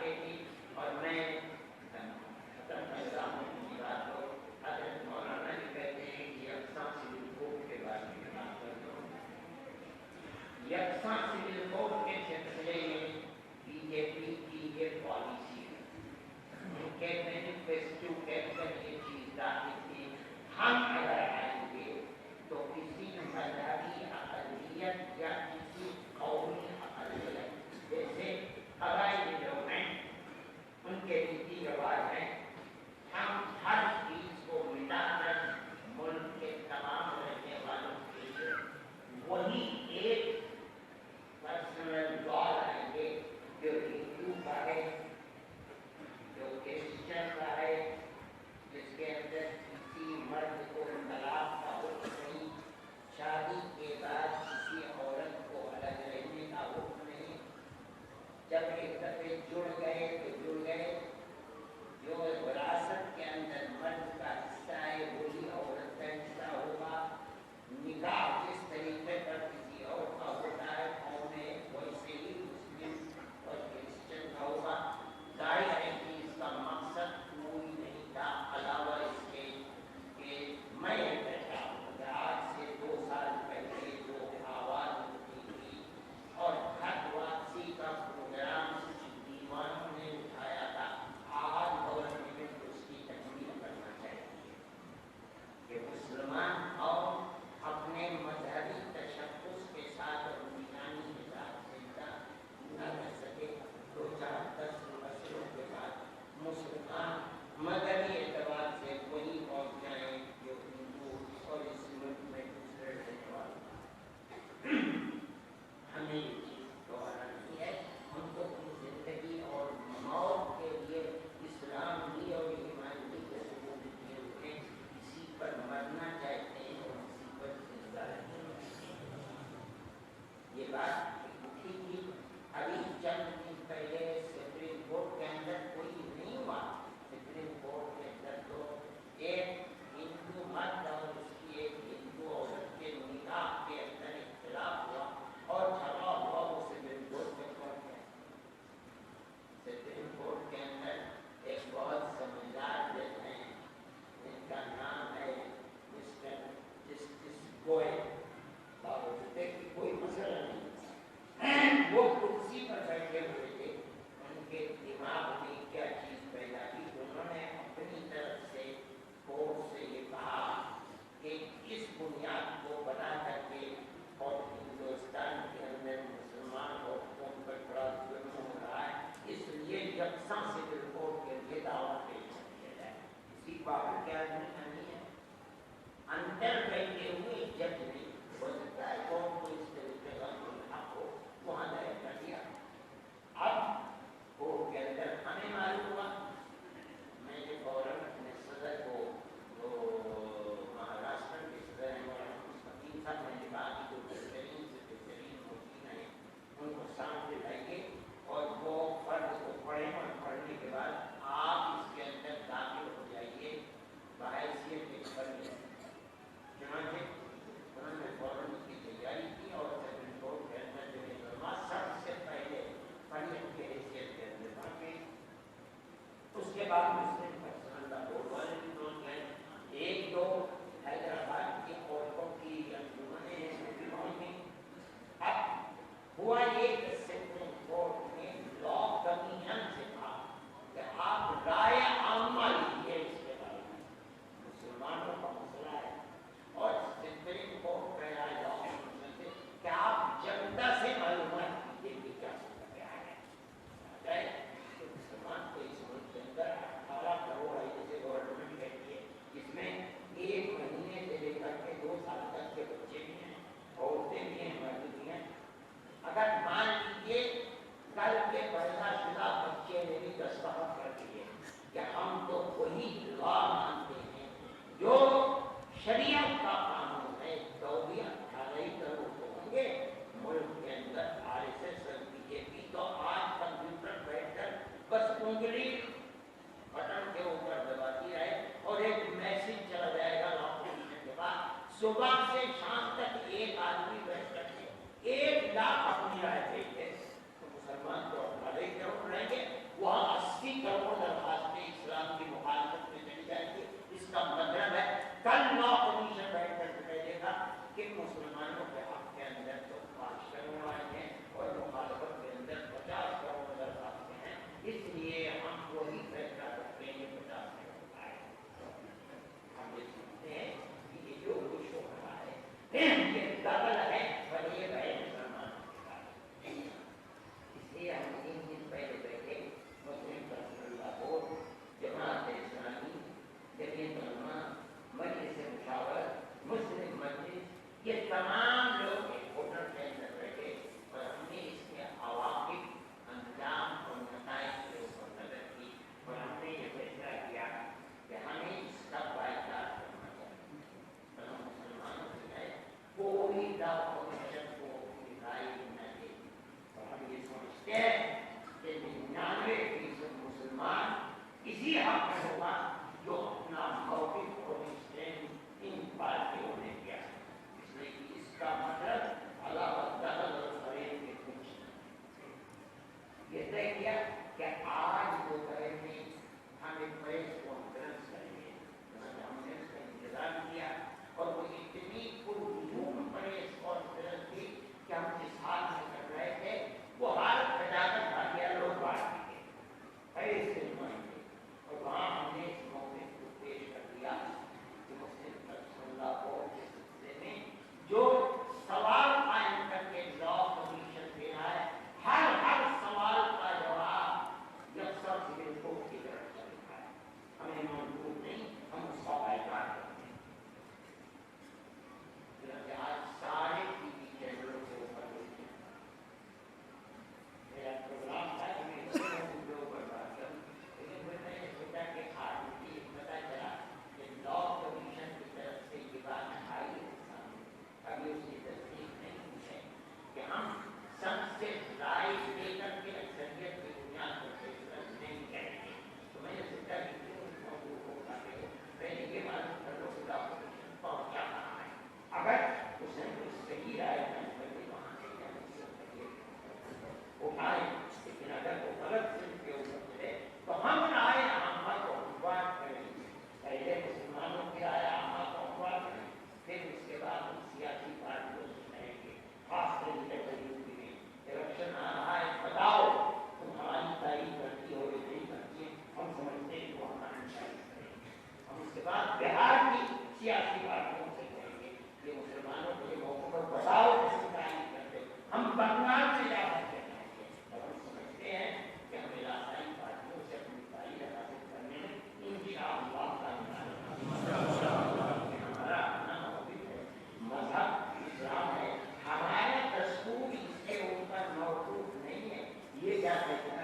چاہتے تھے اور میں ختم کر رہا ہوں اپنی بات کو. حضرت مولانا جی کہتے ہیں کہ یکساں سول کوڈ کے بارے میں بات کرتا ہوں. یکساں سول کوڈ کے سلسلے میں بی جے پی کی یہ پالیسی ہے. ان کے مینیفیسٹو کے اندر یہ چیز داخل تھی ہم اگر آئیں گے تو کسی مذہبی اقلیت یا کسی قومی اقلیت جیسے قبائلی لوگ ہیں ان کے ریتی رواج ہیں ہم ہر چیز کو مٹا کر ملک کے تمام رہنے والوں کے لیے وہی ایک پرسنل لا لائیں گے جو ہندو کا ہے جو کرسچن کا ہے جس کے اندر کسی مرد کو طلاق کا حکم نہیں شادی کے بعد کسی عورت کو الگ رہنے کا حکم نہیں. جب ایک دفعے جڑ گئے تو جڑ گئے. جو وراثت کے اندر مرد کا حصہ ہے وہی عورت کا حصہ ہوگا. نکاح جس طریقے پر کسی اور کا ہوتا ہے قوم میں ویسے ہی مسلم اور کرسچن کا ہوگا. ظاہر ہے کہ اس کا مقصد کوئی نہیں تھا علاوہ اس کے کہ میں بیٹھا ہوں کہ آج سے 2 سال پہلے جو آواز اٹھی تھی اور خط واپسی کا پروگرام دیوانوں نے اٹھایا تھا آج گورنمنٹ اس کی تکمیل کرنا چاہیے کہ مسلمان اور اپنے مذہبی تشخص کے ساتھ اور روحانی مزاج زندہ نہ رہ سکے. 2-4-10 مسئلوں کے بعد مسلمان مذہبی اعتبار سے وہی پہنچ جائیں جو ہندو اور اس ملک میں دوسرے رہنے والے. ہمیں یہ چیز دہرانی ہے. ہم کو اپنی زندگی اور موت کے لیے اسلام بھی اور ایمان بھی کے ثبوت دیے ہوئے اسی پر مرنا چاہتے ہیں اور اسی پر زندہ رہنا چاہتے ہیں. یہ بات اٹھی تھی ابھی چند دن پہلے سپریم کورٹ کے اندر کوئی نہیں ہوا. سپریم کورٹ کے اندر تو ایک ہندو مرد اور اس کی ایک ہندو عورت کے نکاح کے اندر اختلاف ہوا اور جھگڑا ہوا وہ سپریم کورٹ میں پہنچ گیا. سپریم کورٹ کے اندر ایک بہت سمجھدار جج ہیں جن کا نام ہے مسٹر جسٹس گوئل. باوجود کہ کوئی مسئلہ نہیں وہ کرسی پر بیٹھے ہوئے تھے. ان کے دماغ میں کیا چیز پیدا کی انہوں نے اپنی طرف سے کورٹ سے یہ کہا کہ اس بنیاد کو بنا کر کے اور ہندوستان کے اندر مسلمان عورتوں پر بڑا ظلم ہو رہا ہے اس لیے یکساں سول کوڈ کے لیے دعویٰ پیش کیا جائے. اسی بات کیا نہیں ہے اندر بیٹھے ہوئے جج نے ہو سکتا ہے قوم کو اس طریقے کا حق ہو وہاں دائر کر دیا. اب کوٹ کے اندر ہمیں معلوم ہوا. میں نے فوراً اپنے صدر کو جو مہاراشٹر کے صدر ہیں مولانا مستقیم صاحب میں نے کہا کہ جو بہترین سے بہترین وکیل ہیں ان کو سامنے لائیے اور وہ فرض کو پڑھیں اور پڑھنے کے بعد آپ اس کے اندر داخل ہو جائیے بحیثیت ایک بن جائے. چنانچہ انہوں نے فوراً اس کی تیاری کی اور سپریم کورٹ کے اندر جو ہے سب سے پہلے فریق کی حیثیت کے اندر پہنچے. اس کے بعد مسلم پرسنل کا بورڈ والے بھی پہنچ گئے. 1-2 حیدرآباد کی عورتوں کی انجمنیں ہیں وہ بھی پہنچ گئی. اب ہوا یہ کہ سپریم کورٹ نے لا کمیشن سے کہا کہ آپ رائے عامہ لیجیے اس کے بارے میں. مسلمانوں کا مسئلہ ہے اور سپریم کورٹ کا رائے لا کمیشن سے کہ آپ جنتا سے معلومات کیجیے کہ کیا کیا ہے. مسلمان کو اس ملک کے اندر 18 کروڑ ہے جسے گورنمنٹ کہتی ہے. اس میں 1 مہینے سے لے کر کے 2 سال تک کے بچے بھی ہیں عورتیں بھی ہیں مرد بھی ہیں. اگر مان لیجیے کل کے پیدا شدہ بچے نے بھی دستخط کر دیے کہ ہم تو وہی لا مانتے ہیں جو شریعت کا قانون ہے تو بھی 18 کروڑ ہوں گے ملک کے اندر. RSS اور BJP تو آج کمپیوٹر بیٹھ کر بس انگلی بٹن کے اوپر دباتی ہے اور ایک میسج چلا جائے گا لا کمیشن کے بعد. صبح سے شام تک ایک آدمی بیٹھ کر کے 1 لاکھ اپنی رائے دیں گے تو مسلمان تو 18 کروڑ رہیں گے. وہاں تاریخ دے کر کے اکثریت کی بنیاد پر فیصلہ نہیں کریں گے. تو میں نے سوچا کہ کیوں اس موضوع کو اٹھاتے ہو. میں نے یہ معلوم کر لو خدا اور کیا کہا ہے. اگر اس نے کچھ صحیح رائے کرنے وہاں سے اٹھائے, لیکن اگر وہ غلط صرف کے اوپر چلے تو ہم رائے عامہ کو اخبار کریں. پہلے مسلمانوں کی رائے عامہ کو اخبار کریں, پھر اس کے بعد ہم سیاسی پارٹیوں سے کہیں گے, خاص طور سے الیکشن آ رہا ہے, بتاؤ تمہاری تعریف کرتی ہو یا نہیں کرتی ہے, ہم سمجھتے ہیں وہ ہماری تعریف کریں گے. ہم اس کے بعد بہار کی سیاسی پارٹیوں سے کہیں گے یہ مسلمانوں کے موقع پر بتاؤ کیسے تعریف کرتے. ہم بنگال میں جا سکتے ہیں اور ہم سمجھتے ہیں کہ ہم علاقائی پارٹیوں سے اپنی تعریف حاصل کرنے میں انشاءاللہ ہمارا اپنا موقف ہے, مذہب اسلام ہے, ہمارا دستور اس کے اوپر موقوف نہیں ہے. یہ کیا کہتا ہے